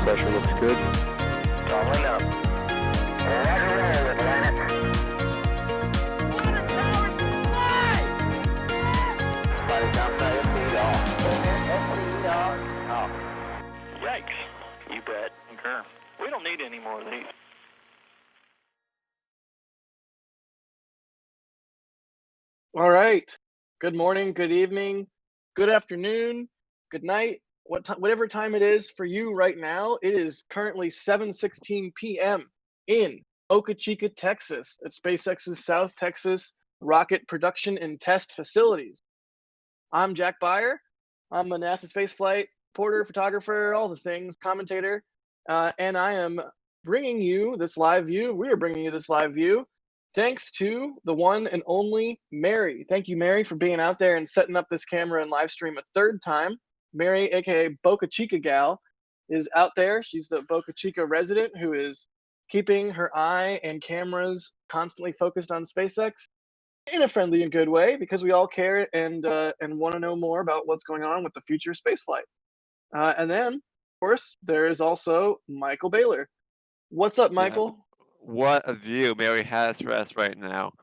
pressure looks good. Following up. Roger, roll with planet. Water towers, fly! Pilot downside, FD off. FD off. Yikes. You bet. Okay. We don't need any more of these. All right. Good morning, good evening, good afternoon, good night. Whatever time it is for you right now, it is currently 7:16 p.m. in Boca Chica, Texas, at SpaceX's South Texas rocket production and test facilities. I'm Jack Beyer. I'm a NASA spaceflight reporter, photographer, all the things, commentator, and I am bringing you this live view. We are bringing you this live view thanks to the one and only Mary. Thank you, Mary, for being out there and setting up this camera and live stream a third time. Mary, aka Boca Chica gal, is out there. She's the Boca Chica resident who is keeping her eye and cameras constantly focused on SpaceX in a friendly and good way, because we all care and want to know more about what's going on with the future of spaceflight. And then, of course, there is also Michael Baylor. What's up, Michael? What a view Mary has for us right now.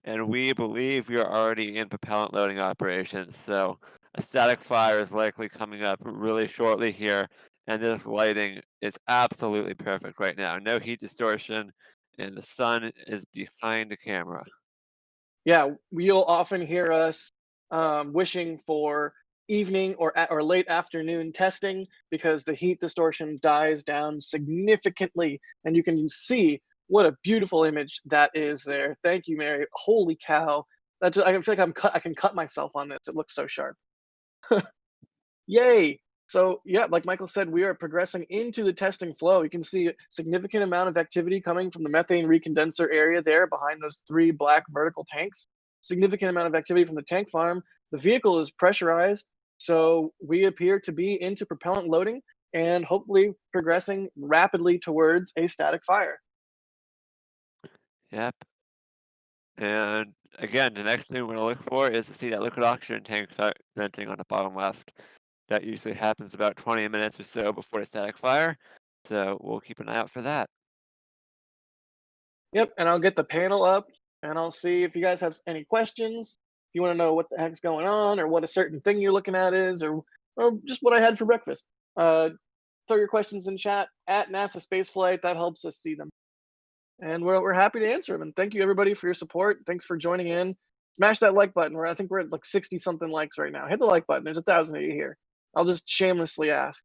And we believe we are already in propellant loading operations. So a static fire is likely coming up really shortly here. And this lighting is absolutely perfect right now. No heat distortion, and the sun is behind the camera. Yeah, you'll often hear us wishing for evening or late afternoon testing, because the heat distortion dies down significantly, and you can see what a beautiful image that is there. Thank you, Mary. Holy cow! I feel like I can cut myself on this. It looks so sharp. Yay! So yeah, like Michael said, we are progressing into the testing flow. You can see a significant amount of activity coming from the methane recondenser area there behind those three black vertical tanks. Significant amount of activity from the tank farm. The vehicle is pressurized, so we appear to be into propellant loading and hopefully progressing rapidly towards a static fire. Yep. And again, the next thing we're going to look for is to see that liquid oxygen tank start venting on the bottom left. That usually happens about 20 minutes or so before the static fire. So we'll keep an eye out for that. Yep, and I'll get the panel up and I'll see if you guys have any questions. If you want to know what the heck's going on, or what a certain thing you're looking at is, or just what I had for breakfast, throw your questions in chat at NASA Spaceflight. That helps us see them. And we're happy to answer them. And thank you, everybody, for your support. Thanks for joining in. Smash that like button. I think we're at like 60 something likes right now. Hit the like button. There's 1,000 of you here. I'll just shamelessly ask.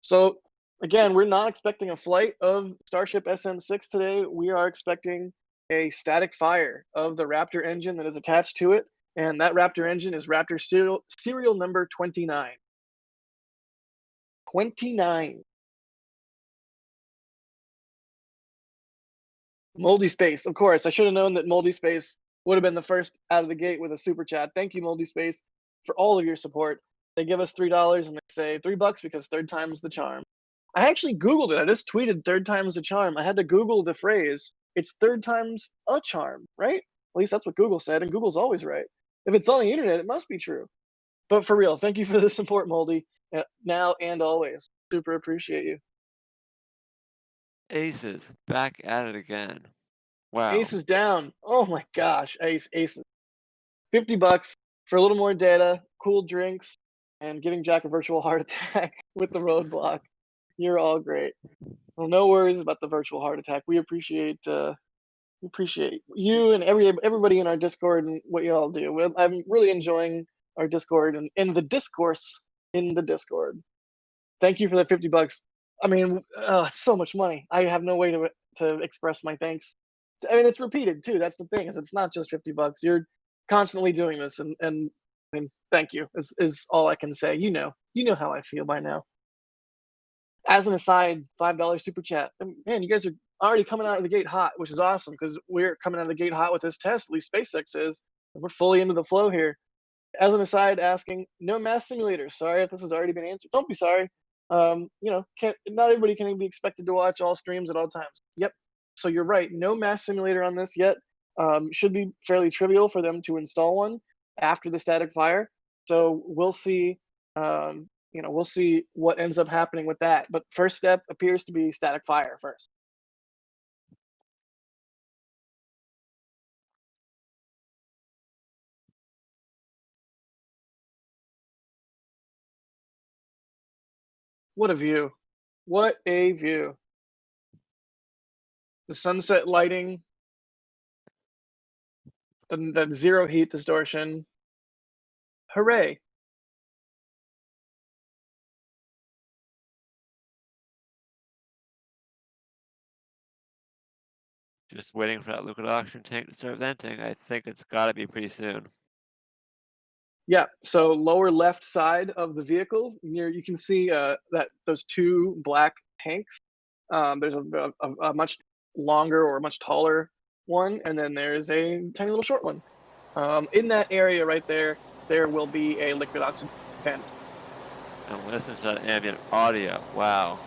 So again, we're not expecting a flight of Starship SN6 today. We are expecting a static fire of the Raptor engine that is attached to it. And that Raptor engine is Raptor serial number 29. 29. Moldy Space, of course. I should have known that Moldy Space would have been the first out of the gate with a super chat. Thank you, Moldy Space, for all of your support. They give us $3 and they say $3 because third time's the charm. I actually Googled it. I just tweeted third time's the charm. I had to Google the phrase. It's third time's a charm, right? At least that's what Google said, and Google's always right. If it's on the internet, it must be true. But for real, thank you for the support, Moldy, now and always. Super appreciate you. Aces, back at it again. Wow. Aces down. Oh my gosh, aces. $50 for a little more data, cool drinks, and giving Jack a virtual heart attack with the roadblock. You're all great. Well, no worries about the virtual heart attack. We appreciate you and everybody in our Discord and what you all do. I'm really enjoying our Discord and the discourse in the Discord. Thank you for the $50. I mean, it's so much money. I have no way to express my thanks. I mean, it's repeated too. That's the thing, is it's not just $50. You're constantly doing this, and thank you is all I can say. You know how I feel by now. As an aside, $5 super chat. Man, you guys are already coming out of the gate hot, which is awesome, because we're coming out of the gate hot with this test. At least SpaceX is. And we're fully into the flow here. As an aside, asking, no mass simulators. Sorry if this has already been answered. Don't be sorry. Not everybody can be expected to watch all streams at all times. Yep. So you're right. No mass simulator on this yet. Should be fairly trivial for them to install one after the static fire. So we'll see we'll see what ends up happening with that. But first step appears to be static fire first. What a view. What a view. The sunset lighting, the zero heat distortion. Hooray. Just waiting for that liquid oxygen tank to start venting. I think it's got to be pretty soon. Yeah, so lower left side of the vehicle, you can see that those two black tanks. There's a much longer or much taller one, and then there's a tiny little short one. In that area right there, there will be a liquid oxygen vent. And listen to that ambient audio. Wow.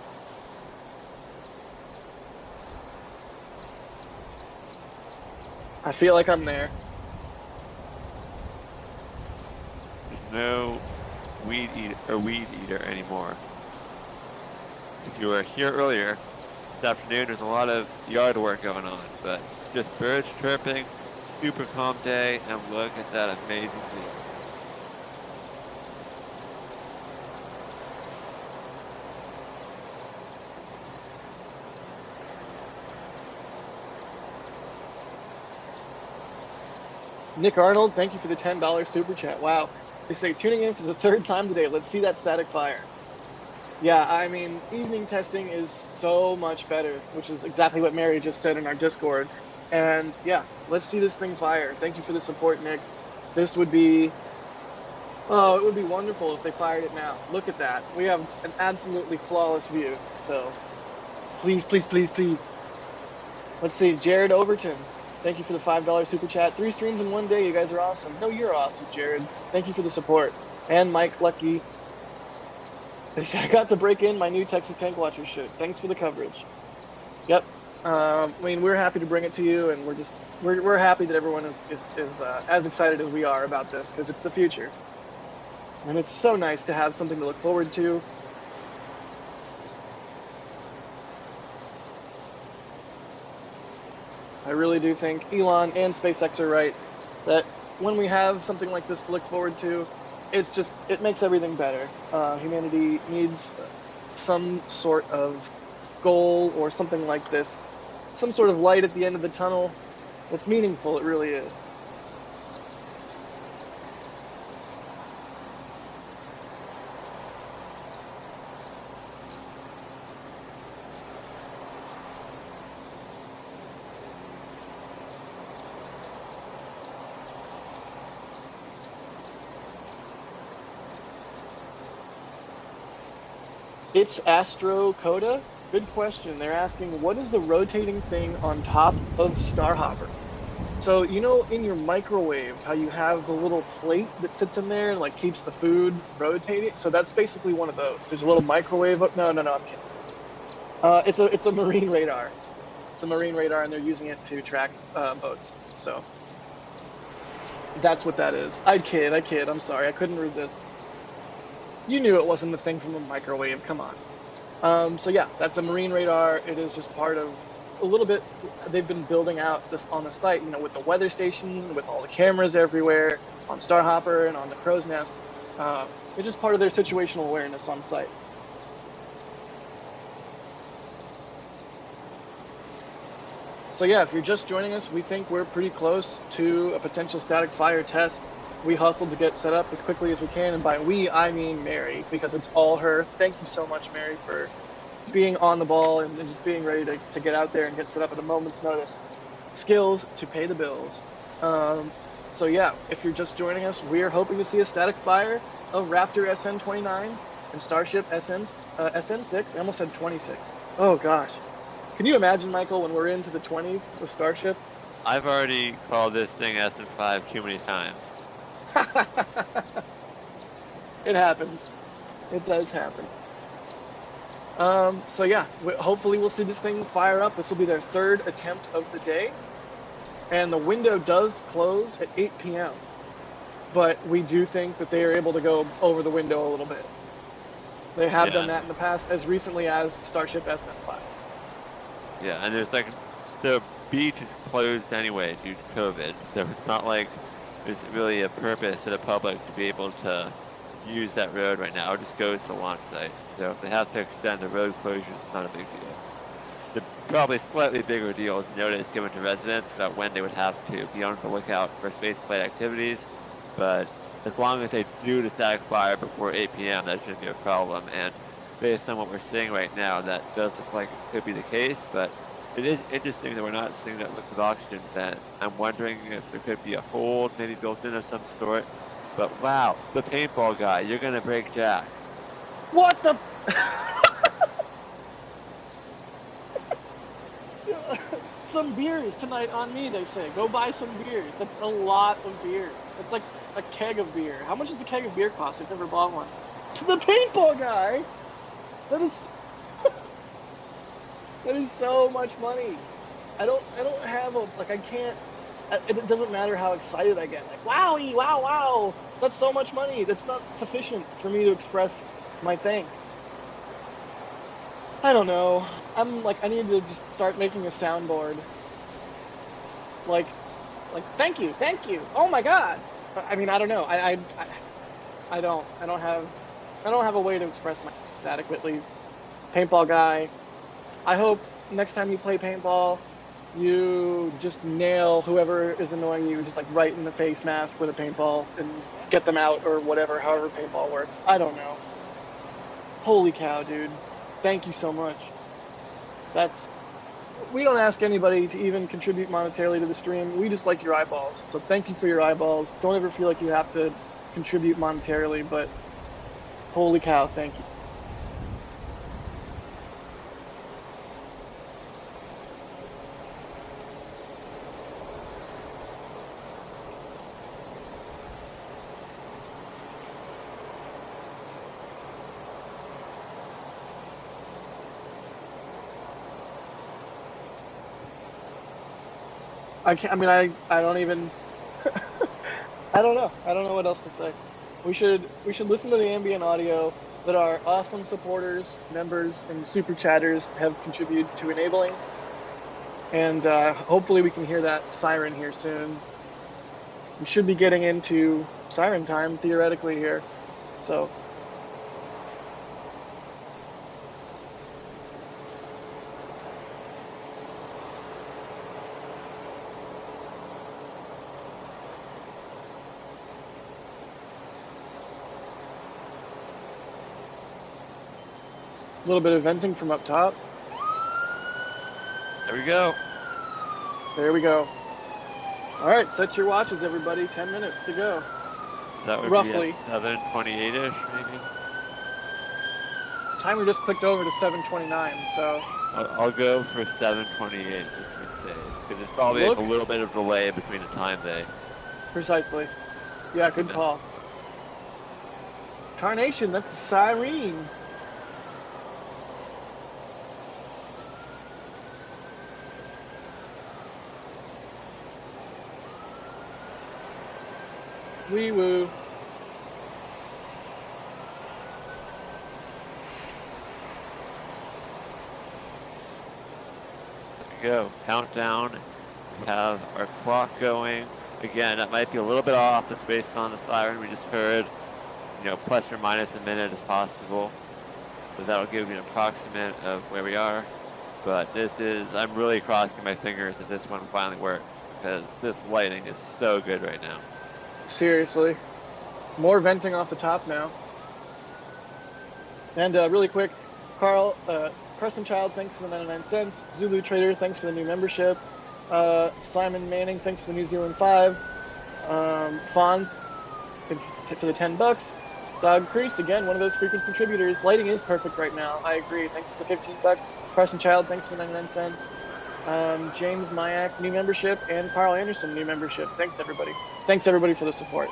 I feel like I'm there. No weed eater anymore. If you were here earlier this afternoon, there's a lot of yard work going on, but just birds chirping, super calm day, and look at that amazing view. Nick Arnold, thank you for the $10 super chat. Wow. They say, tuning in for the third time today. Let's see that static fire. Yeah, I mean, evening testing is so much better, which is exactly what Mary just said in our Discord. And yeah, let's see this thing fire. Thank you for the support, Nick. This would be, oh, it would be wonderful if they fired it now. Look at that. We have an absolutely flawless view. So please, please, please, please. Let's see, Jared Overton. Thank you for the $5 super chat. 3 streams in one day. You guys are awesome. No, you're awesome, Jared. Thank you for the support. And Mike Lucky. They say I got to break in my new Texas Tank Watcher shirt. Thanks for the coverage. Yep. I mean, we're happy to bring it to you, and we're happy that everyone is as excited as we are about this, because it's the future. And it's so nice to have something to look forward to. I really do think Elon and SpaceX are right, that when we have something like this to look forward to, it makes everything better. Humanity needs some sort of goal or something like this, some sort of light at the end of the tunnel that's meaningful. It really is. It's Astro Coda. Good question. They're asking, what is the rotating thing on top of Starhopper? So, in your microwave, how you have the little plate that sits in there and like keeps the food rotating? So that's basically one of those. There's a little microwave. No, I'm kidding. It's a marine radar. It's a marine radar, and they're using it to track boats. So that's what that is. I kid. I'm sorry. I couldn't read this. You knew it wasn't the thing from a microwave. Come on. So yeah, that's a marine radar. It is just part of a little bit. They've been building out this on the site, with the weather stations and with all the cameras everywhere on Starhopper and on the Crow's Nest. It's just part of their situational awareness on site. So yeah, if you're just joining us, we think we're pretty close to a potential static fire test. We hustled to get set up as quickly as we can, and by we, I mean Mary, because it's all her. Thank you so much, Mary, for being on the ball and just being ready to get out there and get set up at a moment's notice. Skills to pay the bills. So yeah, if you're just joining us, we're hoping to see a static fire of Raptor SN29 and Starship SN6. I almost said 26. Oh gosh. Can you imagine, Michael, when we're into the 20s with Starship? I've already called this thing SN5 too many times. It happens. It does happen. So yeah, hopefully we'll see this thing fire up. This will be their 3rd attempt of the day. And the window does close at 8 p.m. But we do think that they are able to go over the window a little bit. They have Yeah. done that in the past, as recently as Starship SN5. Yeah, and there's like the beach is closed anyway due to COVID, so it's not like there's really a purpose to the public to be able to use that road right now. It just goes to the launch site. So if they have to extend the road closure, it's not a big deal. The probably slightly bigger deal is notice given to residents about when they would have to be on the lookout for spaceflight activities. But as long as they do the static fire before 8 p.m., that shouldn't be a problem. And based on what we're seeing right now, that does look like it could be the case. But it is interesting that we're not seeing that liquid oxygen vent. I'm wondering if there could be a hold maybe built in of some sort. But wow, the paintball guy, you're gonna break Jack. What the? Some beers tonight on me, they say. Go buy some beers. That's a lot of beer. It's like a keg of beer. How much does a keg of beer cost? I've never bought one. The paintball guy. That is that is so much money. I don't have a like I can't. It doesn't matter how excited I get. Like wowie, wow. That's so much money. That's not sufficient for me to express my thanks. I don't know. I'm like I need to just start making a soundboard. Like thank you. Oh my god. I mean I don't know. I don't have a way to express myself adequately. Paintball guy. I hope next time you play paintball, you just nail whoever is annoying you just like right in the face mask with a paintball and get them out or whatever, however paintball works. I don't know. Holy cow, dude. Thank you so much. We don't ask anybody to even contribute monetarily to the stream. We just like your eyeballs. So thank you for your eyeballs. Don't ever feel like you have to contribute monetarily, but holy cow, thank you. I don't even I don't know what else to say. We should listen to the ambient audio that our awesome supporters, members, and super chatters have contributed to enabling. And hopefully we can hear that siren here soon. We should be getting into siren time theoretically here. So a little bit of venting from up top. There we go. There we go. All right, set your watches, everybody. 10 minutes to go. That would Roughly. be 7:28-ish, maybe. Timer just clicked over to 7:29, so I'll go for 7:28 just to be safe, because there's probably Look. a little bit of delay between the time they. precisely. Yeah, good Okay. call. Carnation, that's a siren. Wee woo. There we go. Countdown. We have our clock going. Again, that might be a little bit off just based on the siren we just heard. You know, plus or minus a minute is possible. So that'll give you an approximate of where we are. But this is, I'm really crossing my fingers that this one finally works, because this lighting is so good right now. Seriously. More venting off the top now. And really quick, Carson Child, thanks for the 99 cents. Zulu Trader, thanks for the new membership. Simon Manning, thanks for the New Zealand 5. Fonz, for the $10. Dog Crease, again, one of those frequent contributors. Lighting is perfect right now. I agree. Thanks for the $15. Carson Child, thanks for the 99 cents. James Mayak, new membership. And Carl Anderson, new membership. Thanks, everybody. Thanks, everybody, for the support.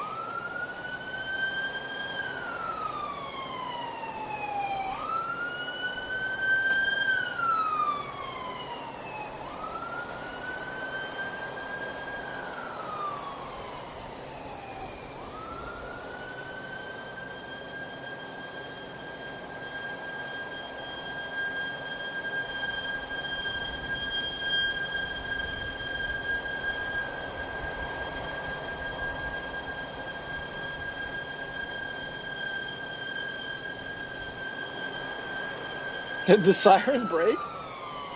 Did the siren break?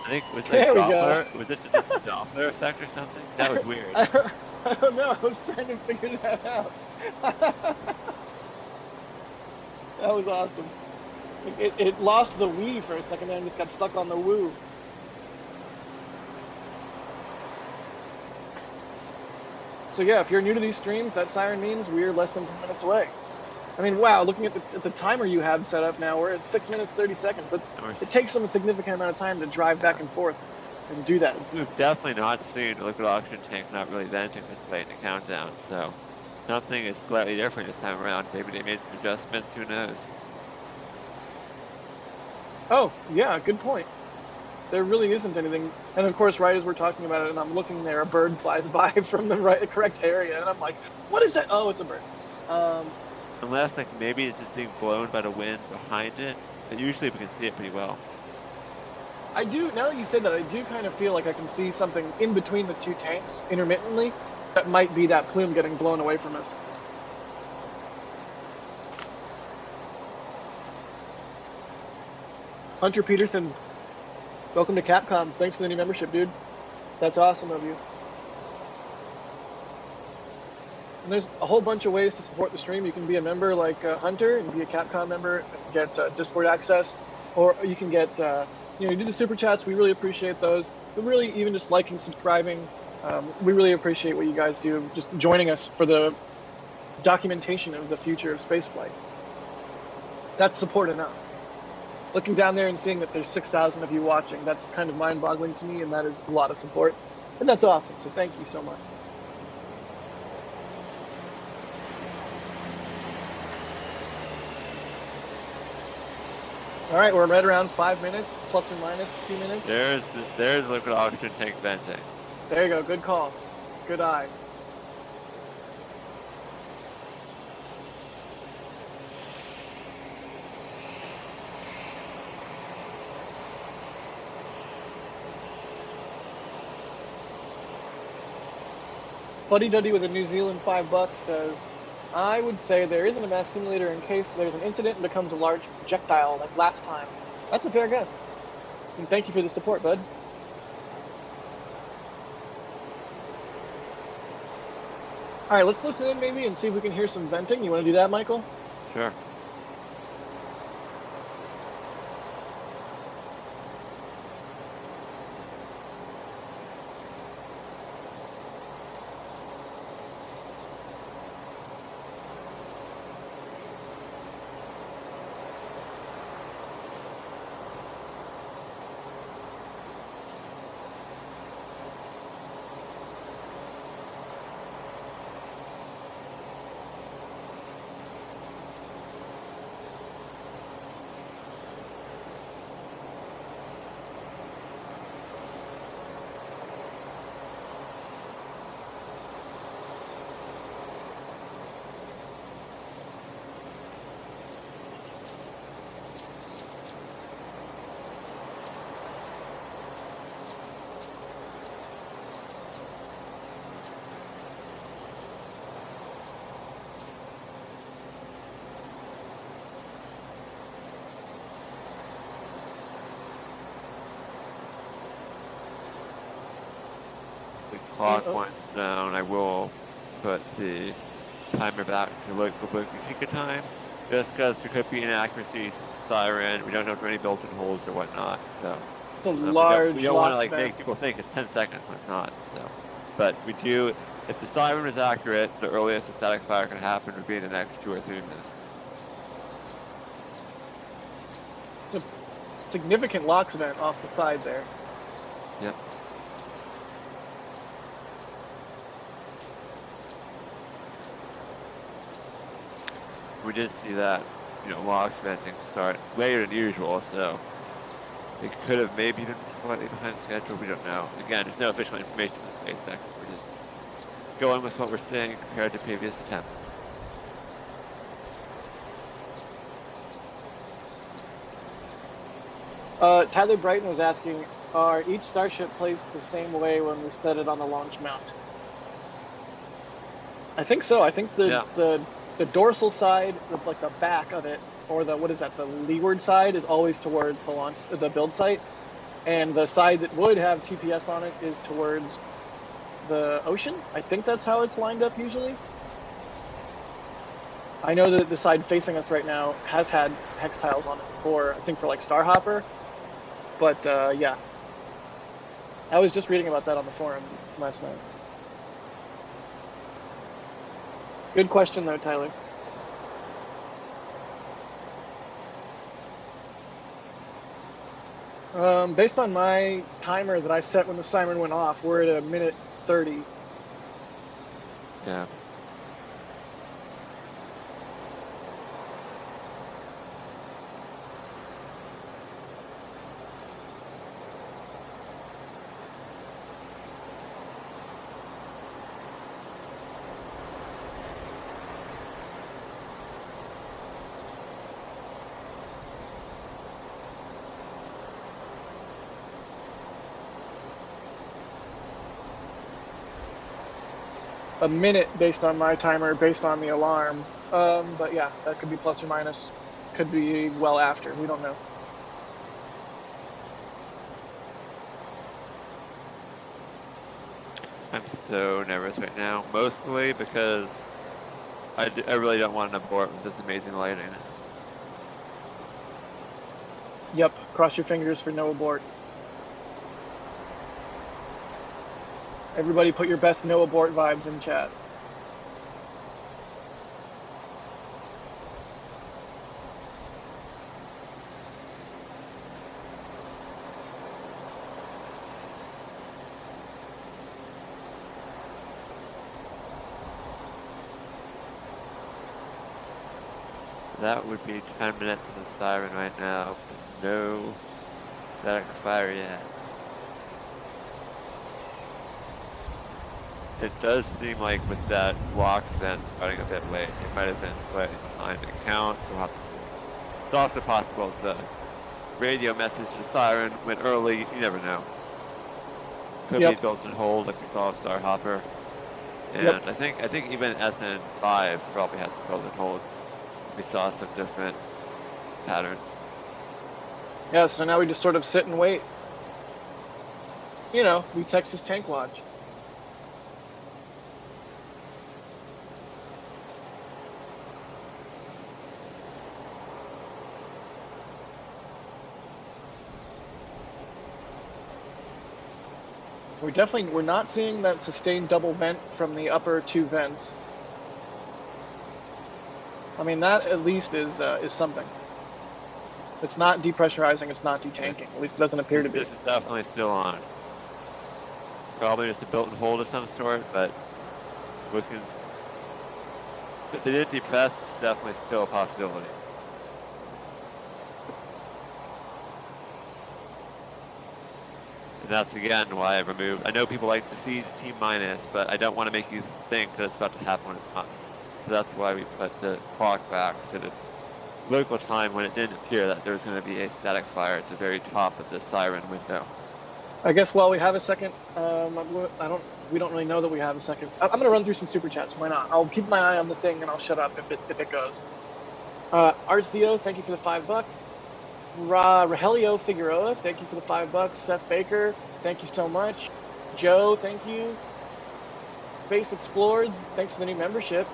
I think it was like There we go. Doppler. Was it just a Doppler effect or something? That was weird. I don't know. I was trying to figure that out. That was awesome. It lost the Wii for a second and just got stuck on the Woo. So yeah, if you're new to these streams, that siren means we're less than 10 minutes away. I mean, wow, looking at the timer you have set up now, we're at 6 minutes, 30 seconds. It takes them a significant amount of time to drive back and forth and do that. We've definitely not seen a liquid oxygen tank not really venting this late in the countdown, so something is slightly different this time around. Maybe they made some adjustments, who knows? Oh, yeah, good point. There really isn't anything. And of course, right as we're talking about it, and I'm looking there, a bird flies by from the correct area, and I'm like, what is that? Oh, it's a bird. Unless, like, maybe it's just being blown by the wind behind it, but usually we can see it pretty well. I do, now that you said that, I do kind of feel like I can see something in between the two tanks intermittently that might be that plume getting blown away from us. Hunter Peterson, welcome to Capcom. Thanks for the new membership, dude. That's awesome of you. And there's a whole bunch of ways to support the stream. You can be a member like Hunter and be a Capcom member and get Discord access, or you can get, you do the super chats. We really appreciate those. But really, even just liking, subscribing, we really appreciate what you guys do. Just joining us for the documentation of the future of spaceflight. That's support enough. Looking down there and seeing that there's 6,000 of you watching, that's kind of mind-boggling to me, and that is a lot of support. And that's awesome, so thank you so much. All right, we're right around 5 minutes, plus or minus a few minutes. There's liquid oxygen tank venting. There you go, good call. Good eye. Buddy Duddy with a New Zealand $5 says, I would say there isn't a mass simulator in case there's an incident and becomes a large projectile like last time. That's a fair guess. And thank you for the support, bud. All right, let's listen in maybe and see if we can hear some venting. You want to do that, Michael? Sure. Clock winds down, I will put the timer back to like the Boca Chica time, just because there could be inaccuracy siren. We don't know if there are any built-in holes or whatnot, so it's a large. We don't want to like make people think it's 10 seconds when it's not. So, but we do. If the siren is accurate, the earliest a static fire can happen would be in the next 2 or 3 minutes. It's a significant LOX event off the side there. Yep. We did see that, LOX venting start later than usual, so it could have maybe been slightly behind schedule. We don't know. Again, there's no official information from SpaceX. We're just going with what we're seeing compared to previous attempts. Tyler Brighton was asking, are each Starship placed the same way when we set it on the launch mount? I think so. I think the dorsal side, like the back of it, or the, what is that, the leeward side is always towards the build site, and the side that would have TPS on it is towards the ocean. I think that's how it's lined up usually. I know that the side facing us right now has had hex tiles on it before, I think for like Starhopper, but yeah. I was just reading about that on the forum last night. Good question though, Tyler. Based on my timer that I set when the siren went off, we're at 1:30. Yeah. A minute based on my timer, based on the alarm. But yeah, that could be plus or minus, could be well after, we don't know. I'm so nervous right now, mostly because I really don't want an abort with this amazing lighting. Yep, cross your fingers for no abort. Everybody put your best no abort vibes in chat. That would be 10 minutes of the siren right now. No static fire yet. It does seem like with that walk vent starting a bit late, it might have been slightly behind the count, so we'll have to see. It's also possible the radio message to the siren went early, you never know. Could be built-in hold like we saw with Starhopper. And I think even SN5 probably has built-in holds. We saw some different patterns. Yeah, so now we just sort of sit and wait. You know, we Texas tank watch. We're not seeing that sustained double vent from the upper two vents. I mean, that at least is something. It's not depressurizing, it's not detanking. At least it doesn't appear to be. This is definitely still on. Probably just a built-in hold of some sort, but looking. If they did depress, it's definitely still a possibility. And that's again why I removed. I know people like to see T minus, but I don't want to make you think that it's about to happen when it's not. So that's why we put the clock back to the local time when it didn't appear that there was going to be a static fire at the very top of the siren window. I guess while we have a second, we don't really know that we have a second. I'm going to run through some super chats. Why not? I'll keep my eye on the thing and I'll shut up if it goes. Artzio, thank you for the $5. Rahelio Figueroa, thank you for the $5. Seth Baker, thank you so much. Joe, thank you. Space Explored, thanks for the new membership.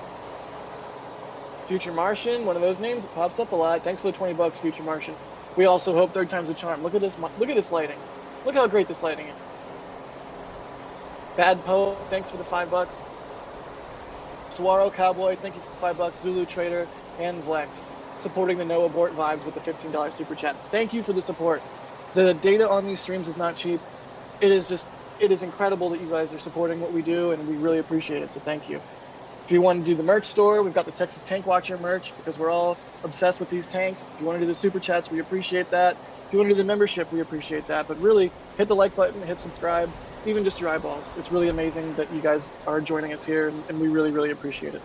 Future Martian, one of those names, it pops up a lot. Thanks for the $20, Future Martian. We also hope third time's a charm. Look at this lighting. Look how great this lighting is. Bad Poe, thanks for the $5. Saguaro Cowboy, thank you for $5. Zulu Trader and Vlex, supporting the no abort vibes with the $15 super chat. Thank you for the support. The data on these streams is not cheap. It is incredible that you guys are supporting what we do, and we really appreciate it, so thank you. If you want to do the merch store, we've got the Texas Tank Watcher merch because we're all obsessed with these tanks. If you want to do the super chats, we appreciate that. If you want to do the membership, we appreciate that. But really, hit the like button, hit subscribe, even just your eyeballs. It's really amazing that you guys are joining us here, and we really, really appreciate it.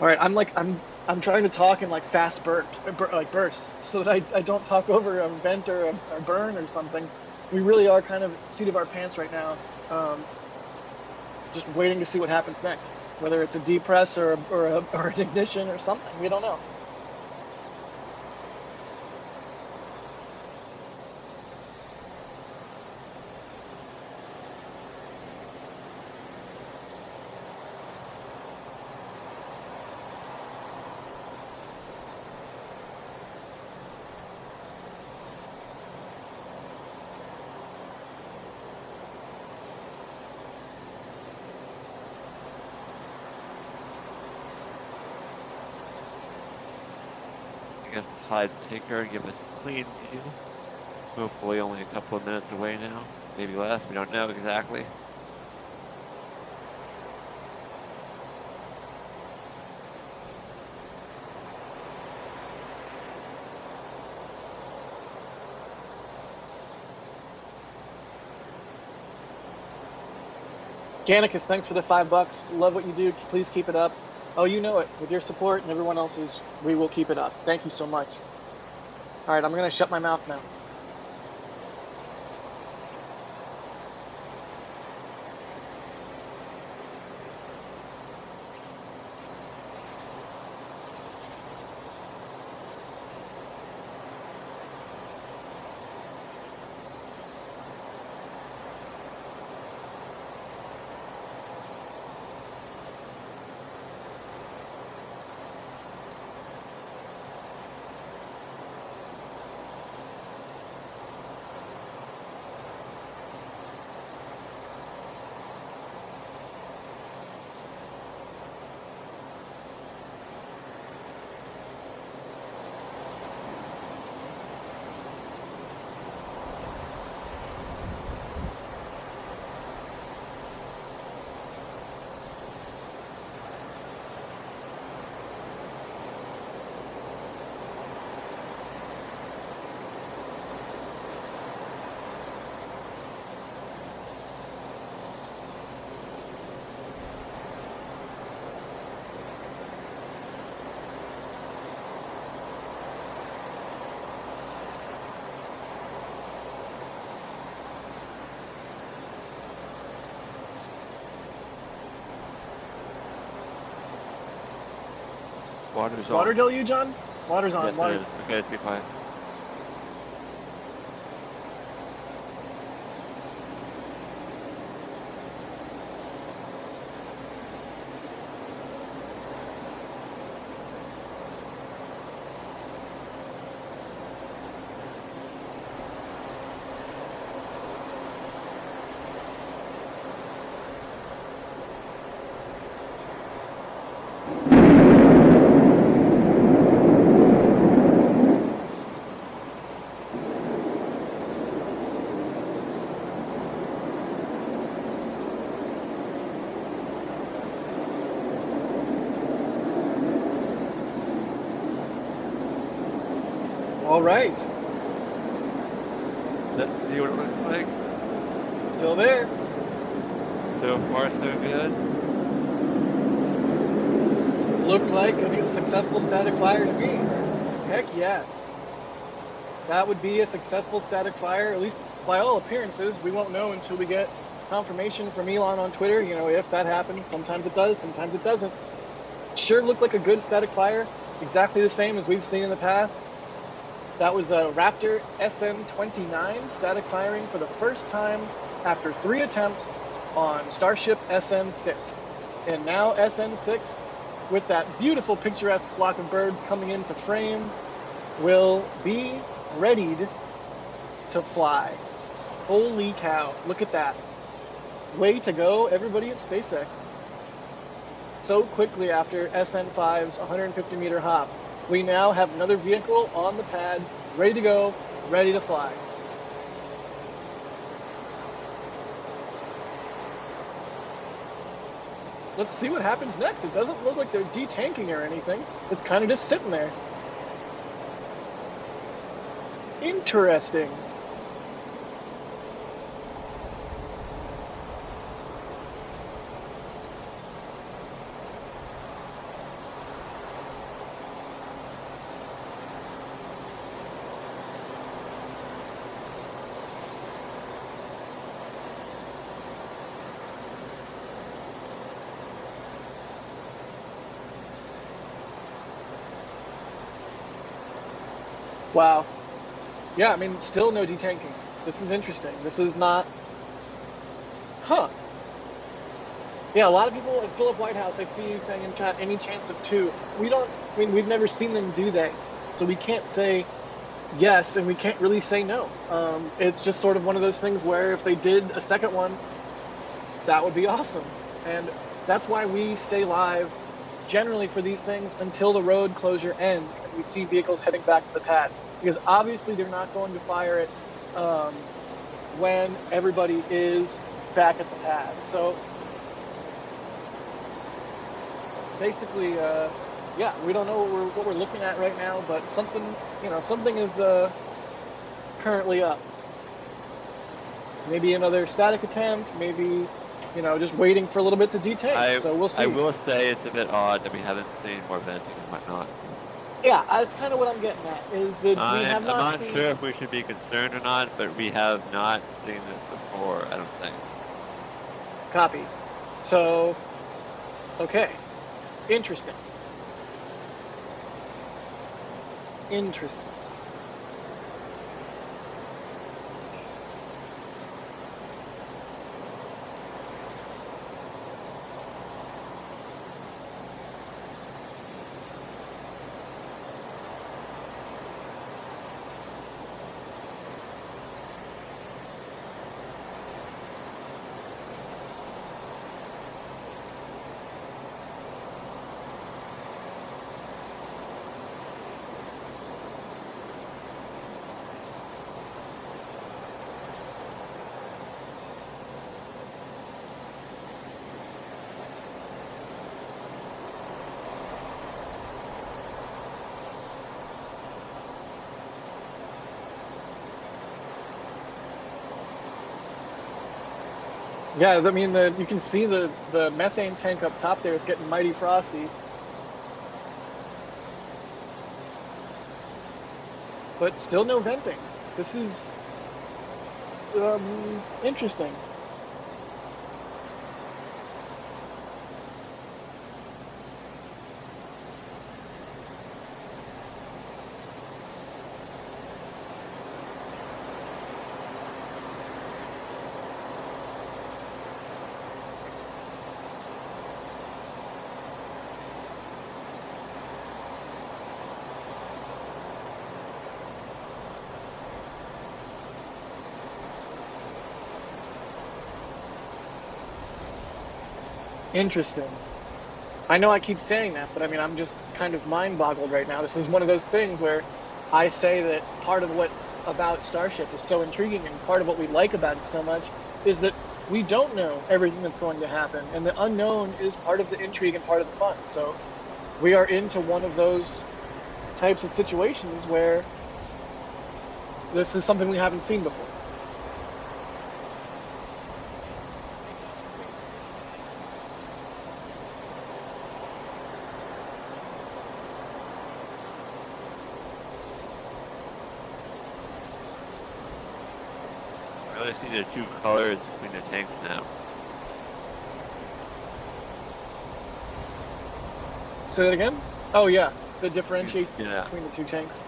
All right, I'm trying to talk in like fast bursts, so that I don't talk over a vent or a burn or something. We really are kind of seat of our pants right now, just waiting to see what happens next. whether it's a depress or an ignition or something. We don't know. I guess the tide take her, give us a clean view. Hopefully only a couple of minutes away now, maybe less, we don't know exactly. Ganicus, thanks for the $5. Love what you do. Please keep it up. Oh, you know it. With your support and everyone else's, we will keep it up. Thank you so much. All right, I'm going to shut my mouth now. Water's Water on. deluge on? Water's on. Yes, Water. it is. Okay, let's be quiet. All right. Let's see what it looks like. Still there. So far, so good. Looked like a successful static flyer to me. Heck yes. That would be a successful static flyer, at least by all appearances. We won't know until we get confirmation from Elon on Twitter. You know, if that happens, sometimes it does, sometimes it doesn't. Sure looked like a good static flyer, exactly the same as we've seen in the past. That was a Raptor SN29 static firing for the first time after 3 attempts on Starship SN6. And now SN6, with that beautiful picturesque flock of birds coming into frame, will be readied to fly. Holy cow, look at that. Way to go, everybody at SpaceX. So quickly after SN5's 150-meter hop, we now have another vehicle on the pad, ready to go, ready to fly. Let's see what happens next. It doesn't look like they're detanking or anything. It's kind of just sitting there. Interesting. Wow. Yeah, I mean, still no detanking. This is interesting. This is not... Huh. Yeah, a lot of people at Philip Whitehouse, I see you saying in chat, any chance of 2. We don't... I mean, we've never seen them do that. So we can't say yes, and we can't really say no. It's just sort of one of those things where if they did a second one, that would be awesome. And that's why we stay live generally for these things until the road closure ends and we see vehicles heading back to the pad. Because obviously they're not going to fire it when everybody is back at the pad. So basically, yeah, we don't know what we're looking at right now, but something is currently up. Maybe another static attempt, maybe, just waiting for a little bit to detank. So we'll see. I will say it's a bit odd that we haven't seen more venting and whatnot. Yeah, that's kind of what I'm getting at, is that we have not seen... I'm not sure if we should be concerned or not, but we have not seen this before, I don't think. Copy. So, okay. Interesting. Interesting. Yeah, I mean, you can see the methane tank up top there is getting mighty frosty. But still no venting. This is interesting. Interesting. I know I keep saying that, but I mean, I'm just kind of mind-boggled right now. This is one of those things where I say that part of what about Starship is so intriguing and part of what we like about it so much is that we don't know everything that's going to happen, and the unknown is part of the intrigue and part of the fun. So we are into one of those types of situations where this is something we haven't seen before. I really see the two colors between the tanks now. Say that again? Oh yeah, the differentiate Yeah. between the two tanks.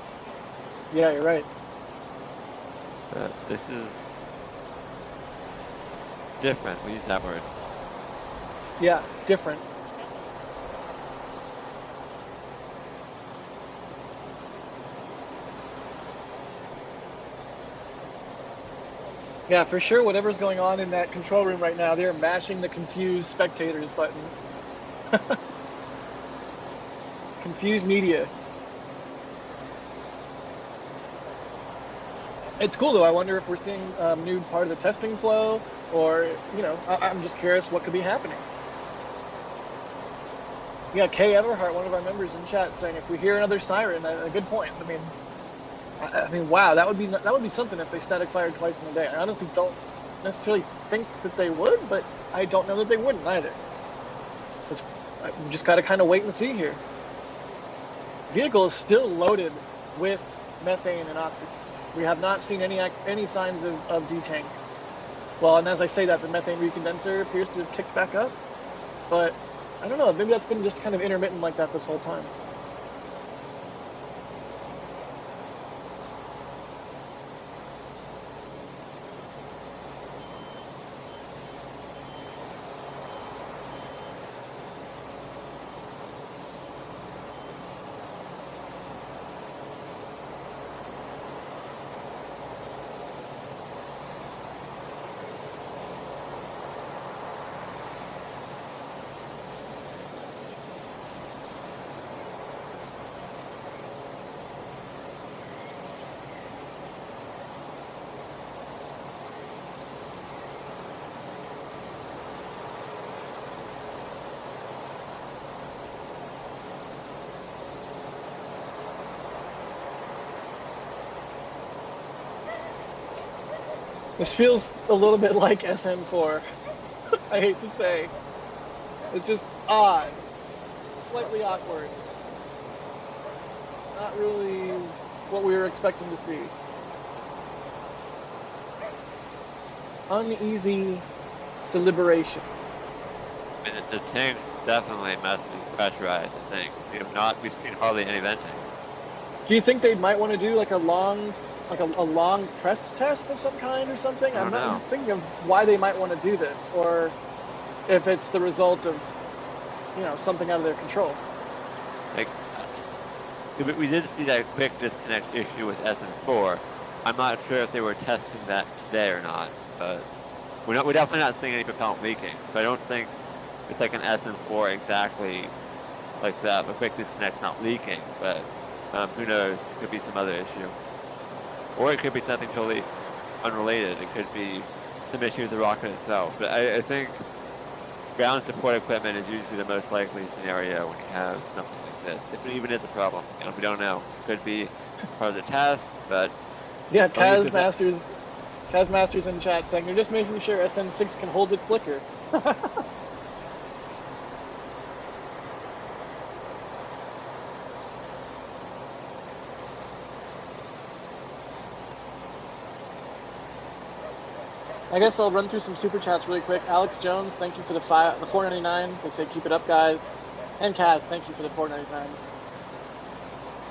Yeah, you're right. This is different. We use that word. Yeah, different. Yeah, for sure, whatever's going on in that control room right now, they're mashing the confused spectators button. Confused media. It's cool though. I wonder if we're seeing new part of the testing flow, or, I'm just curious what could be happening. Yeah, Kay Everhart, one of our members in chat, saying if we hear another siren, a good point. I mean, wow, that would be something if they static fired twice in a day. I honestly don't necessarily think that they would, but I don't know that they wouldn't either. We just got to kind of wait and see here. Vehicle is still loaded with methane and oxygen. We have not seen any signs of detank. Well, and as I say that, the methane recondenser appears to have kicked back up, but I don't know. Maybe that's been just kind of intermittent like that this whole time. This feels a little bit like SN4. I hate to say. It's just odd. Slightly awkward. Not really what we were expecting to see. Uneasy deliberation. I mean, the tanks definitely must be pressurized, I think. We've seen hardly any venting. Do you think they might want to do like a long press test of some kind or something? I'm just thinking of why they might want to do this, or if it's the result of, something out of their control. Like, we did see that quick disconnect issue with SN4. I'm not sure if they were testing that today or not, but we're definitely not seeing any propellant leaking. So I don't think it's like an SN4 exactly like that. A quick disconnect's not leaking, but who knows? It could be some other issue, or it could be something totally unrelated. It could be some issue with the rocket itself. But I think ground support equipment is usually the most likely scenario when you have something like this. If it even is a problem, we don't know. It could be part of the test, but yeah, Kaz Masters in chat saying they're just making sure SN6 can hold its liquor. I guess I'll run through some super chats really quick. Alex Jones, thank you for the $4.99. They say keep it up, guys. And Kaz, thank you for the $4.99.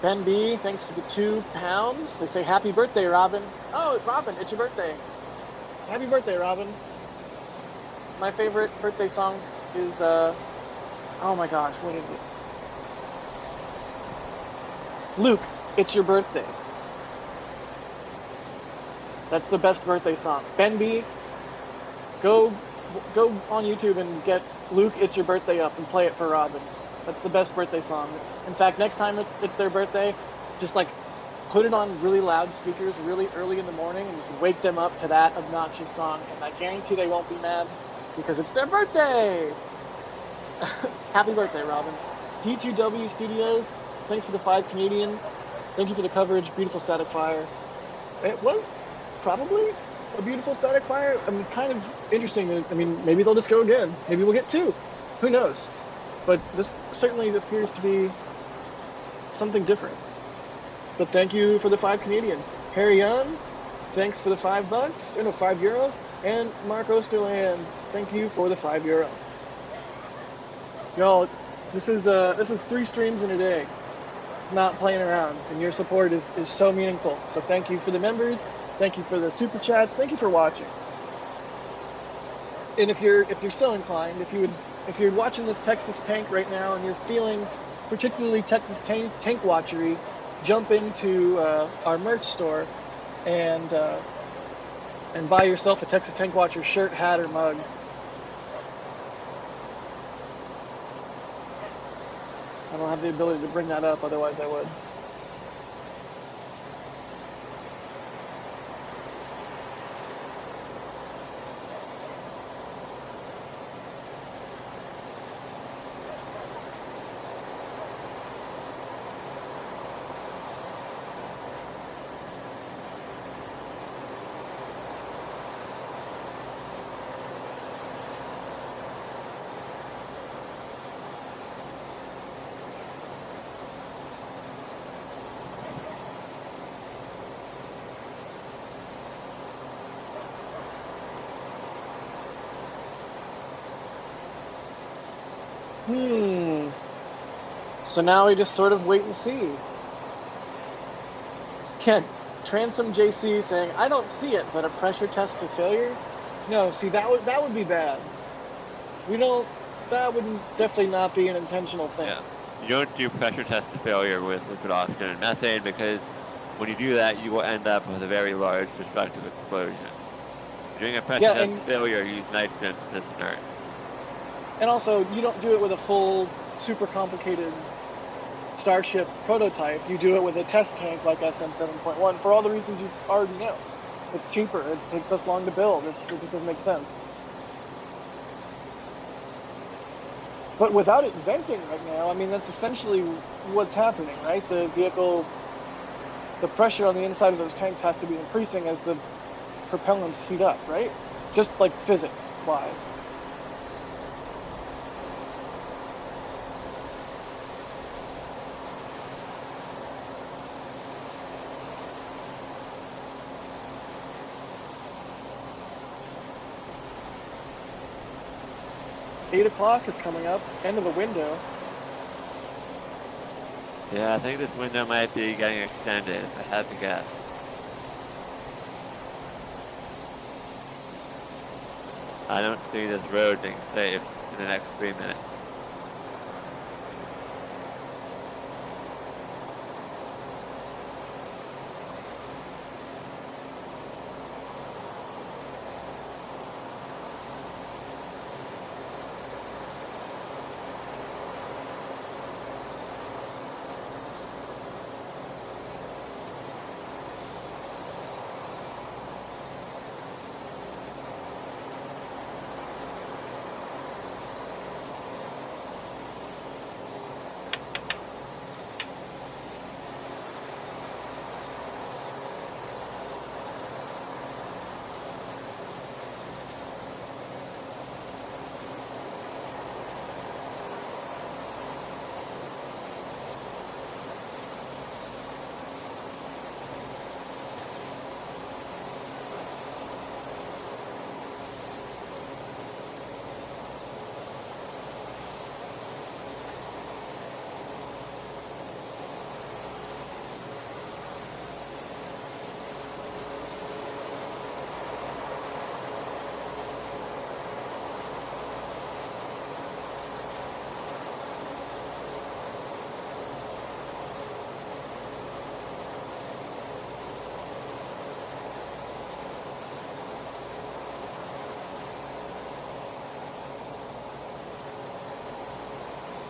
Ben B, thanks for the £2. They say happy birthday, Robin. Oh, Robin, it's your birthday. Happy birthday, Robin. My favorite birthday song is oh my gosh, what is it? Luke, it's your birthday. That's the best birthday song. Ben B, go on YouTube and get Luke, It's Your Birthday up and play it for Robin. That's the best birthday song. In fact, next time it's their birthday, just like put it on really loud speakers really early in the morning and just wake them up to that obnoxious song. And I guarantee they won't be mad because it's their birthday. Happy birthday, Robin. D2W Studios, thanks for the 5 Canadian. Thank you for the coverage. Beautiful static fire. It was probably a beautiful static fire. I mean, kind of interesting. I mean, maybe they'll just go again. Maybe we'll get 2. Who knows? But this certainly appears to be something different. But thank you for the 5 Canadian. Harry Young, thanks for the €5. Or no, €5. And Mark Osterland, thank you for the €5. Y'all, this is 3 streams in a day. It's not playing around, and your support is so meaningful. So thank you for the members. Thank you for the super chats. Thank you for watching. And if you're so inclined, if you're watching this Texas tank right now and you're feeling particularly Texas tank watchery, jump into our merch store and buy yourself a Texas Tank Watcher shirt, hat, or mug. I don't have the ability to bring that up, otherwise I would. So now we just sort of wait and see. Ken, Transom JC saying, I don't see it, but a pressure test to failure? No, see, that would be bad. That would definitely not be an intentional thing. Yeah. You don't do pressure test to failure with liquid oxygen and methane because when you do that, you will end up with a very large destructive explosion. During a pressure test to failure, use nitrogen as inert. And also, you don't do it with a full, super complicated Starship prototype. You do it with a test tank like SN7.1 for all the reasons you already know. It's cheaper. It takes us long to build. It just doesn't make sense. But without it venting right now, I mean, that's essentially what's happening, right? The vehicle, the pressure on the inside of those tanks has to be increasing as the propellants heat up, right? Just like physics wise. Eight o'clock is coming up, end of the window. Yeah, I think this window might be getting extended, if I had to guess. I don't see this road being safe in the next 3 minutes.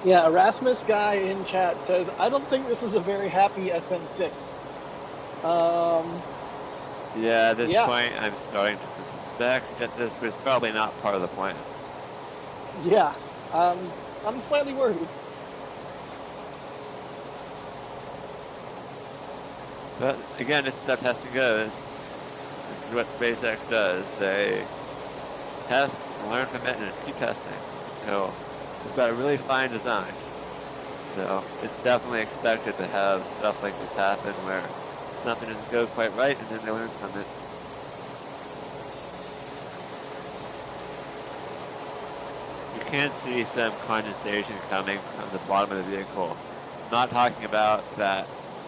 Yeah, Erasmus guy in chat says, I don't think this is a very happy SN6. Yeah, at this Yeah. point, I'm starting to suspect that this was probably not part of the plan. Yeah, I'm slightly worried. But again, this is how testing goes. This is what SpaceX does. They test, learn from it, and keep testing. So it's got a really fine design. So it's definitely expected to have stuff like this happen where something doesn't go quite right, and then they learn from it. You can see some condensation coming from the bottom of the vehicle. I'm not talking about that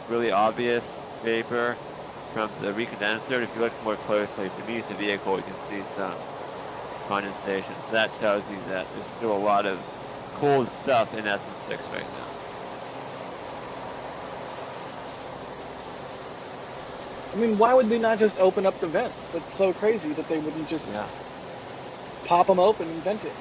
really obvious vapor from the recondenser. If you look more closely beneath the vehicle, you can see some condensation. So that tells you that there's still a lot of cold stuff in SN6 right now. I mean, why would they not just open up the vents? It's so crazy that they wouldn't just pop them open and vent it.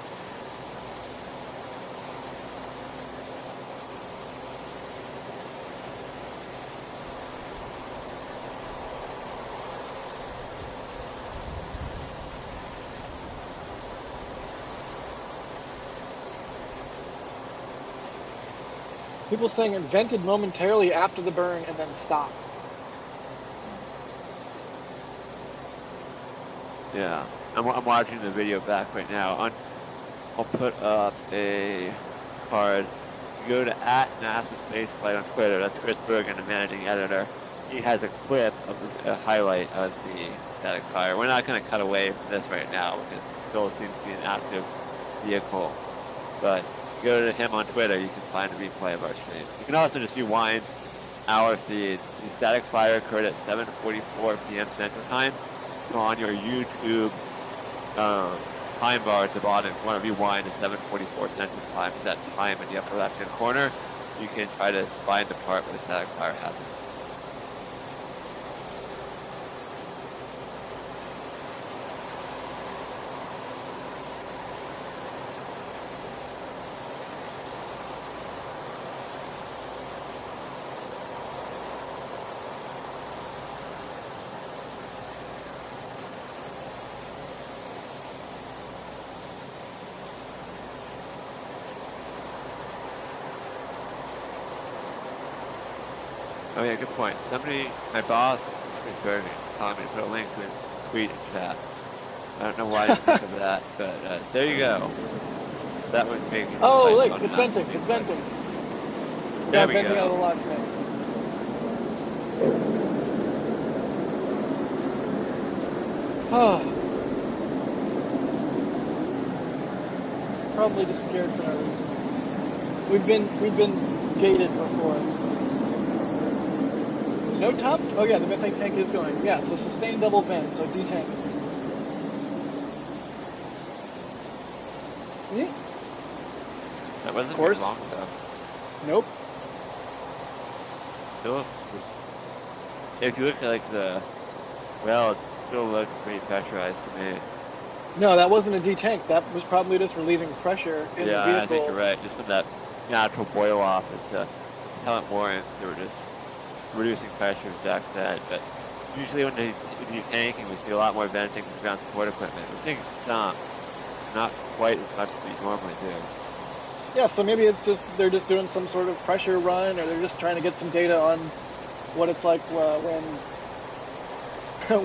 People saying it vented momentarily after the burn and then stopped. Yeah, I'm watching the video back right now. I'll put up a card. You go to @NASA Spaceflight on Twitter. That's Chris Bergen, the managing editor. He has a clip of a highlight of the static fire. We're not going to cut away from this right now because it still seems to be an active vehicle. But if you go to him on Twitter, you can find a replay of our stream. You can also just rewind our feed. The static fire occurred at 7:44 p.m. Central Time. So on your YouTube time bar at the bottom, if you want to rewind to 7:44 Central Time, that time in the upper left-hand corner, you can try to find the part where the static fire happened. Oh yeah, good point. Somebody, my boss, Chris Bergen, told me to put a link to his tweet in chat. I don't know why I didn't think of that, but there you go. That would make Oh, like, look, on it's massive venting. It's feedback. venting. There Yeah, we venting out of the go. launch tank. Oh. Probably just scared for no reason. We've been gated before. No top? Oh yeah, the methane tank is going. Yeah, so sustained double vent, so detank. Yeah. That wasn't Of course. long ago. Nope. Still, if you look at like the, well, it still looks pretty pressurized to me. No, that wasn't a detank. That was probably just relieving pressure in the Yeah, vehicle. I think you're right. Just from that natural boil off as the propellant warrants, they were just reducing pressure, as Jack said. But usually when they're detanking, we see a lot more venting from ground support equipment. We're seeing some, not quite as much as we normally do. Yeah, so maybe it's just they're just doing some sort of pressure run, or they're just trying to get some data on what it's like when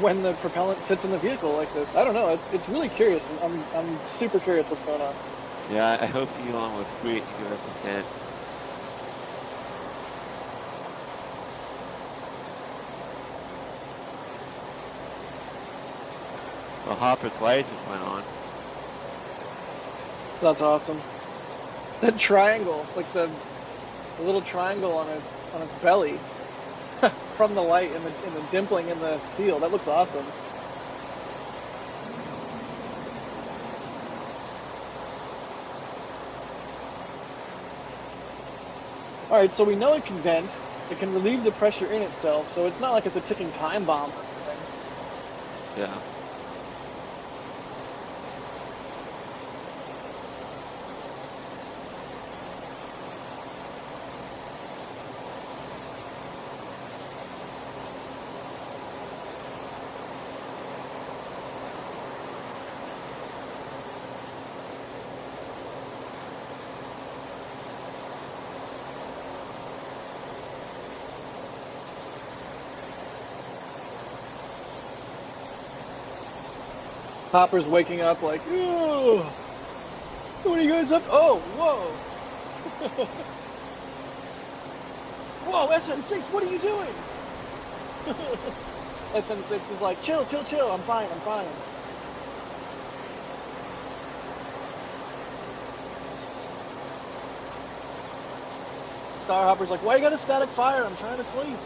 when the propellant sits in the vehicle like this. I don't know. It's really curious. I'm super curious what's going on. Yeah, I hope Elon will tweet and give us a hint. Well, Hopper's lights just went on. That's awesome. That triangle, like the little triangle on its belly, from the light and the dimpling in the steel. That looks awesome. All right, so we know it can vent. It can relieve the pressure in itself, so it's not like it's a ticking time bomb or anything. Yeah. Hopper's waking up like, ooh, what are you guys up? Oh, whoa. Whoa, SN6, what are you doing? SN6 is like, chill, chill, chill, I'm fine, I'm fine. Starhopper's like, why you got a static fire? I'm trying to sleep.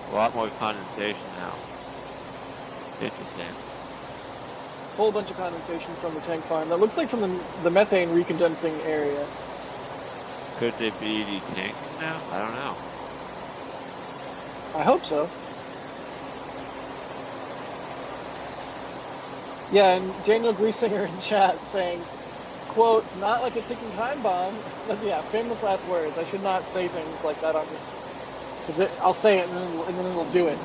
A lot more condensation now. Interesting. Whole bunch of condensation from the tank farm. That looks like from the methane recondensing area. Could they be detanking now? I don't know. I hope so. Yeah, and Daniel Griesinger in chat saying, quote, not like a ticking time bomb. Yeah, famous last words. I should not say things like that on me. Because I'll say it and then it'll do it.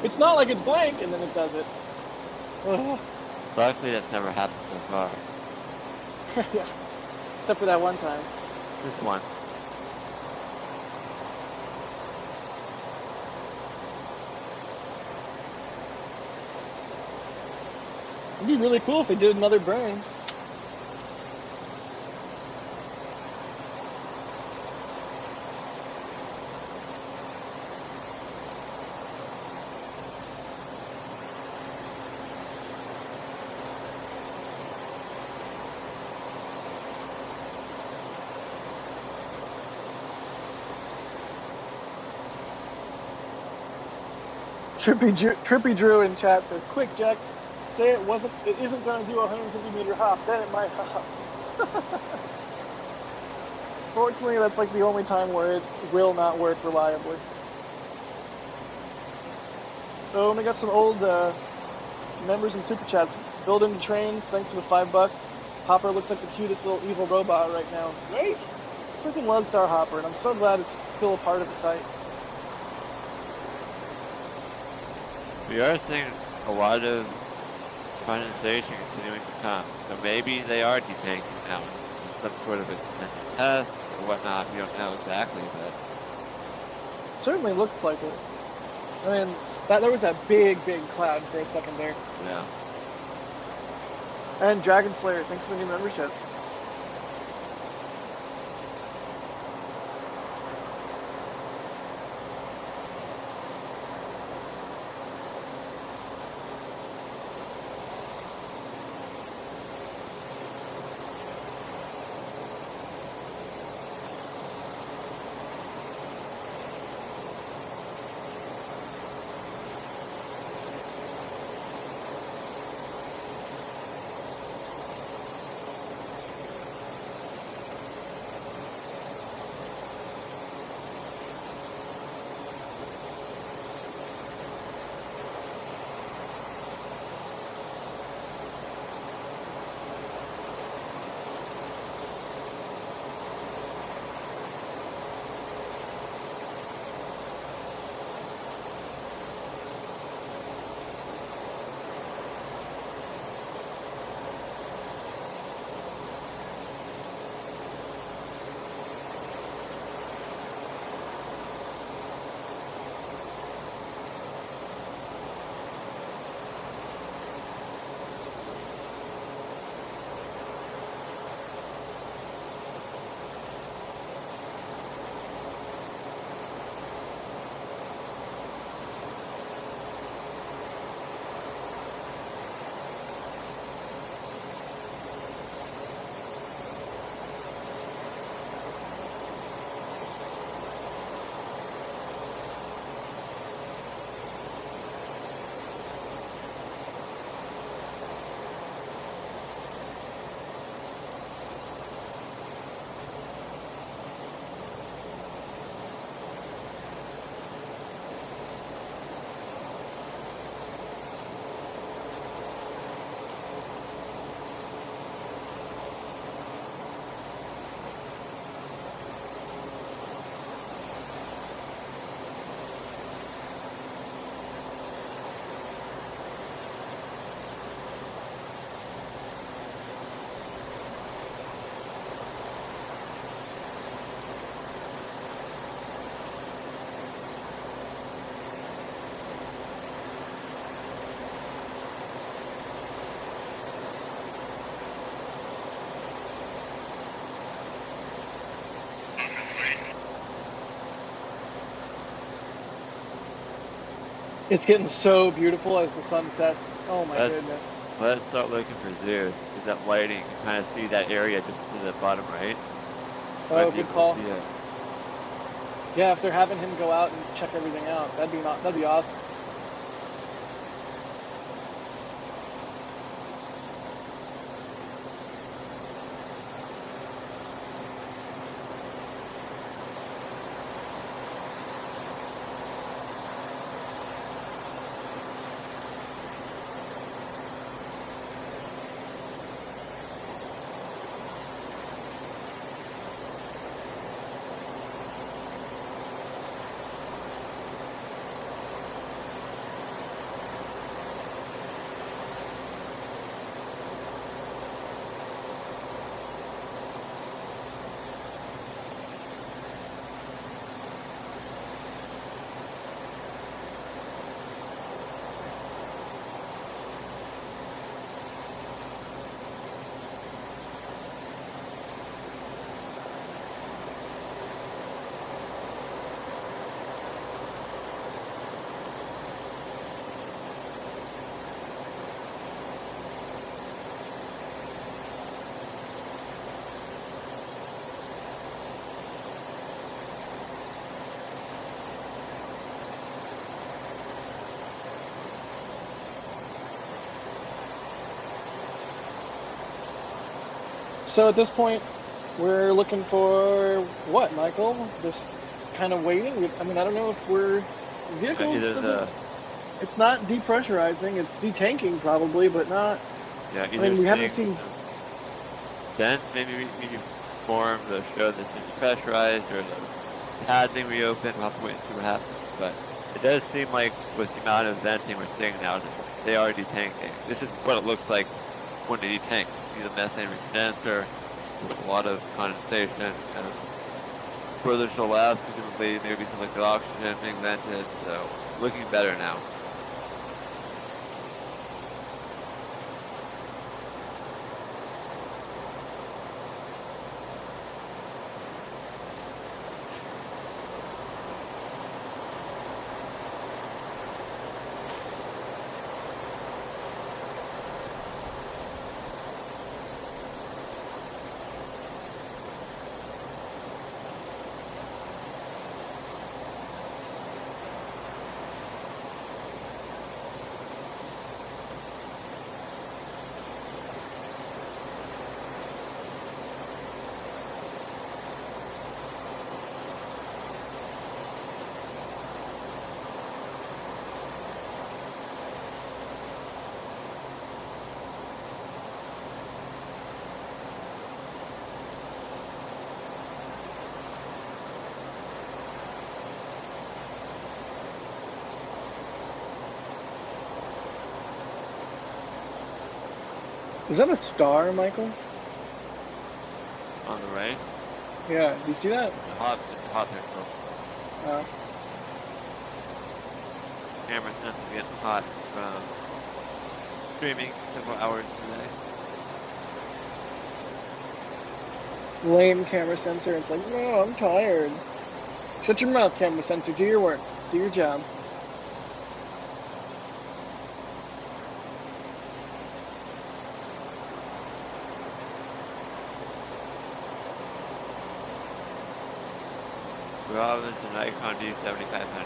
It's not like it's blank, and then it does it. Ugh. Luckily, that's never happened so far. Yeah, except for that one time. Just once. It'd be really cool if they did another burn. Trippy Drew in chat says, quick Jack, say it isn't going to do a 150 meter hop, then it might hop. Fortunately, that's like the only time where it will not work reliably. So we got some old members in super chats. Build into trains, thanks for the $5. Hopper looks like the cutest little evil robot right now. Great! Freaking love Star Hopper, and I'm so glad it's still a part of the site. We are seeing a lot of condensation continuing to come, so maybe they are detanking now. Some sort of extended test or whatnot. We don't know exactly, but Certainly looks like it. I mean, There was that big cloud for a second there. Yeah. And Dragon Slayer, thanks for the new membership. It's getting so beautiful as the sun sets. Oh my goodness. Let's start looking for Zeus. Because that lighting, you kind of see that area just to the bottom right. Oh, good call. Yeah, if they're having him go out and check everything out, that'd be awesome. So at this point, we're looking for what, Michael? Just kind of waiting? I mean, I don't know if we're... Vehicle it's not depressurizing, it's detanking probably, but not... Yeah, I mean, we haven't seen... Vents maybe formed to show this been depressurized, or the pad being reopened. We'll have to wait and see what happens. But it does seem like with the amount of venting we're seeing now, they are detanking. This is what it looks like when they detank. You see the methane condenser with a lot of condensation, and further to the left, presumably maybe some liquid oxygen being vented, so looking better now. Is that a star, Michael? On the right. Yeah, do you see that? It's a hot pixel. Camera sensor getting hot from streaming several hours today. Lame camera sensor. It's like, no, I'm tired. Shut your mouth, camera sensor. Do your work. Do your job. Robin's an Icon D7500.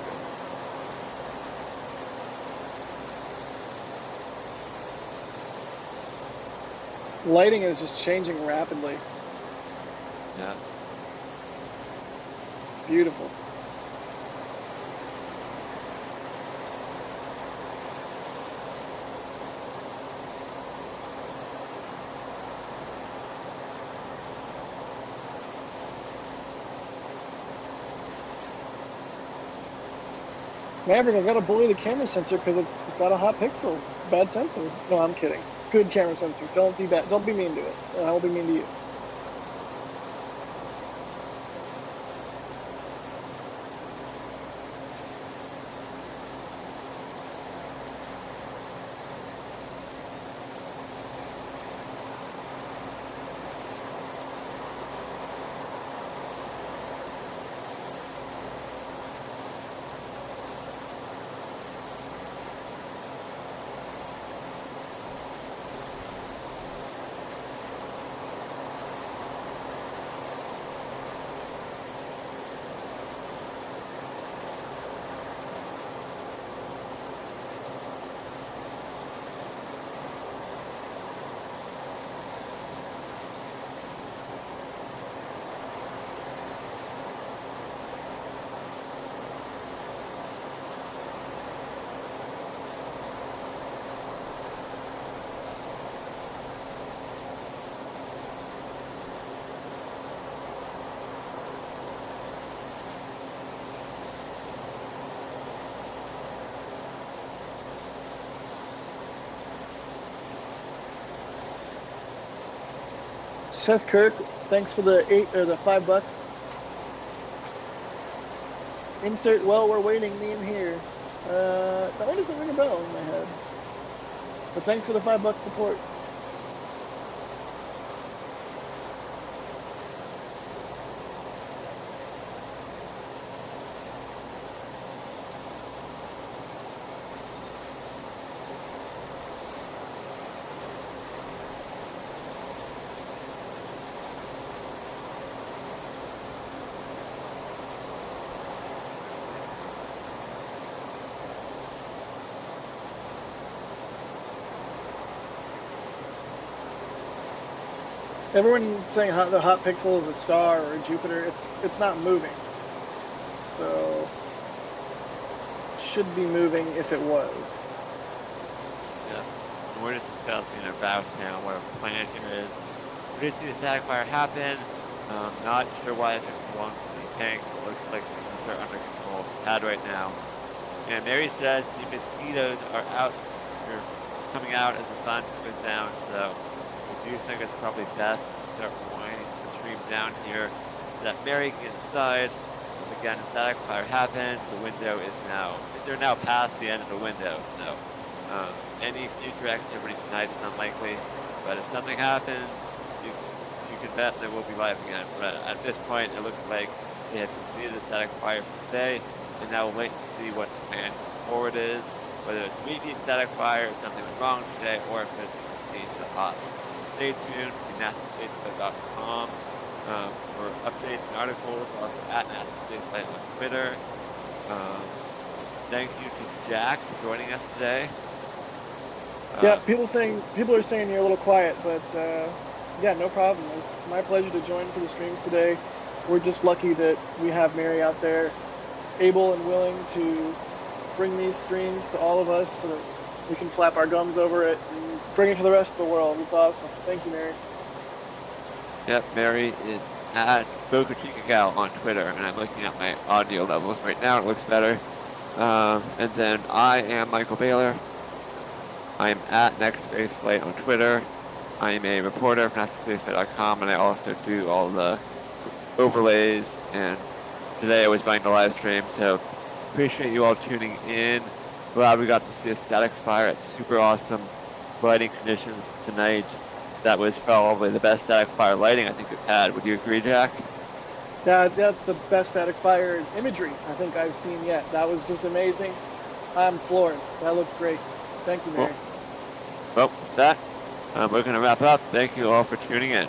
Lighting is just changing rapidly. Yeah. Beautiful. Maverick, I gotta bully the camera sensor because it's got a hot pixel. Bad sensor. No, I'm kidding. Good camera sensor. Don't be bad. Don't be mean to us. And I will be mean to you. Seth Kirk, thanks for the $5. Insert "well, we're waiting" meme here. That one doesn't ring a bell in my head. But thanks for the $5 support. Everyone's saying the hot pixel is a star or a Jupiter. It's not moving, so it should be moving if it was. Yeah. And we're just discussing about now what our plan here is. We did see the static fire happen. Not sure why it took so long to be tank. It looks like things are under control. Bad right now. And Mary says the mosquitoes are out. They're coming out as the sun goes down. So I do think it's probably best to start winding the stream down here so that Mary can get inside. Again, a static fire happened. The window is they're now past the end of the window. So any future activity tonight is unlikely. But if something happens, you can bet there will be life again. But at this point, it looks like they have completed the static fire for today. And now we'll wait and see what the plan forward is. Whether it's immediate static fire or something went wrong today, or if it's proceed to hot. Stay tuned to NASASpaceflight.com for updates and articles, also at NASASpaceflight on Twitter. Thank you to Jack for joining us today. Yeah, people are saying you're a little quiet, but yeah, no problem. It's my pleasure to join for the streams today. We're just lucky that we have Mary out there, able and willing to bring these streams to all of us so that we can flap our gums over it and bring it to the rest of the world. It's awesome. Thank you, Mary. Yep, Mary is at Boca Chica Gal on Twitter, and I'm looking at my audio levels right now. It looks better. And then I am Michael Baylor. I am at Next Spaceflight on Twitter. I am a reporter from NASASpaceFlight.com, and I also do all the overlays, and today I was running the live stream, so appreciate you all tuning in. Glad we got to see a static fire at super awesome lighting conditions tonight. That was probably the best static fire lighting I think we've had. Would you agree, Jack? That's the best static fire imagery I think I've seen yet. That was just amazing. I'm floored. That looked great. Thank you, Mary. Well, with that, we're going to wrap up. Thank you all for tuning in.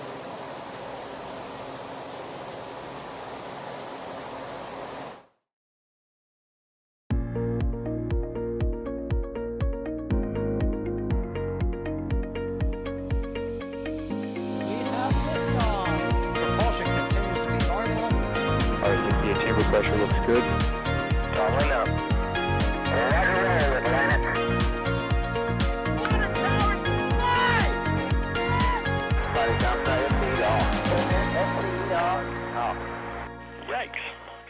The chamber pressure looks good. Following up. Roger, roll, Atlantic. Flight downside, FD off. Yikes.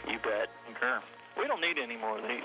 You bet. Concur. We don't need any more of these.